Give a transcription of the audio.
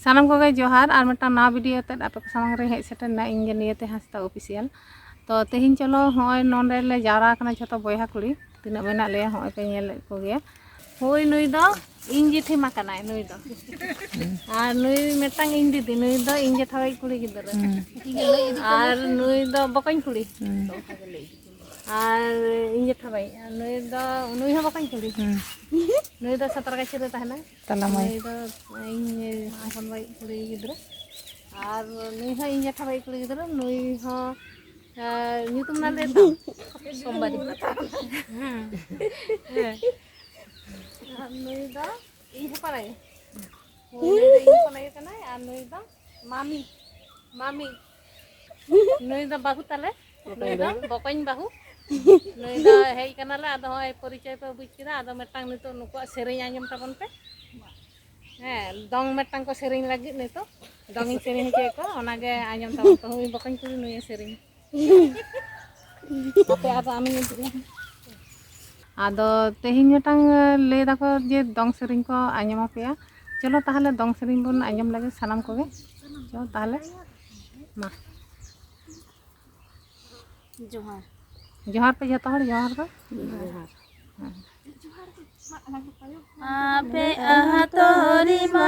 सानम को जोहार और मिट्टा ना वीडियो ते आप सामने रे हेज सेटना इन नियते हांसदा ऑफिशियल तो तेहिन चलो होय नोंडे ले जारा कना जतो बयहा कुड़ी तिना मेना ले होय पे नेल को गया होय नुई दो इन जेठी मा कनाय नुई दो और नुई मिटांग इन दीदी नुई दो इन जेठाई कुड़ी गिदरा और नुई दो बकन कुड़ी और इन जेठाई नुई दो नुई हो बकन कुड़ी नुई दो सतर गाछी रे तहना नुई दो इन अपन बाई कुड़ी गिदरा और नुई हो इन जेठाई कुड़ी गिदरा नुई हो ᱧᱩᱛᱩᱢ ᱱᱟᱞᱮ ᱫᱟ ᱥᱚᱢᱵᱟᱨᱤ ᱱᱩᱭ ᱫᱚ ᱤᱧ ᱦᱚᱯᱟᱨᱟᱭ ᱤᱧ ᱦᱚᱯᱟᱨᱟᱭ ᱠᱟᱱᱟᱭ ᱟᱨ ᱱᱩᱭ ᱫᱚ ᱢᱟᱢᱤ ᱢᱟᱢᱤ ᱱᱩᱭ ᱫᱚ ᱵᱟᱦᱩ ᱛᱟᱞᱮ ᱱᱩᱭ ᱫᱚ ᱵᱚᱠᱚᱧ ᱵᱟᱦᱩ ᱱᱩᱭ ᱫᱚ ᱦᱮᱡ ᱠᱟᱱᱟᱞᱮ ᱟᱫᱚ ᱦᱚᱭ ᱯᱚᱨᱤᱪᱚᱭ ᱯᱮ ᱵᱩᱡ ᱠᱮᱫᱟ ᱟᱫᱚ ᱢᱤᱫᱴᱟᱝ ᱱᱤᱛᱚᱜ ᱱᱩᱠᱩᱣᱟᱜ ᱥᱮᱨᱮᱧ ᱟᱸᱡᱚᱢ ᱛᱟᱵᱚᱱ ᱯᱮ ᱫᱚᱝ ᱢᱤᱫᱴᱟᱝ ᱠᱚ ᱥᱮᱨᱮᱧ ᱞᱟᱹᱜᱤᱫ ᱱᱤᱛᱚᱜ ᱫᱚᱝ ᱤᱧ ᱥᱮᱨᱮᱧ ᱦᱚᱪᱚᱭ ᱠᱚ ᱚᱱᱟᱜᱮ ᱟᱸᱡᱚᱢ ᱛᱟᱵᱚᱱ ᱯᱮ ᱦᱩᱭ ᱵᱚᱠᱚᱧ ᱠᱩᱲᱤ ᱱᱩᱭ ᱥᱮᱨᱮᱧ Apa apa amin itu ya. Ado tehin mitang le dako je dong sering ko anyam apa ya. Chalo tahle dong sering bun anyam lagi sanam koge. Chalo tahle ma. Johar. Johar pe jatuh hor johar pe. Johar. Ape ahatori ma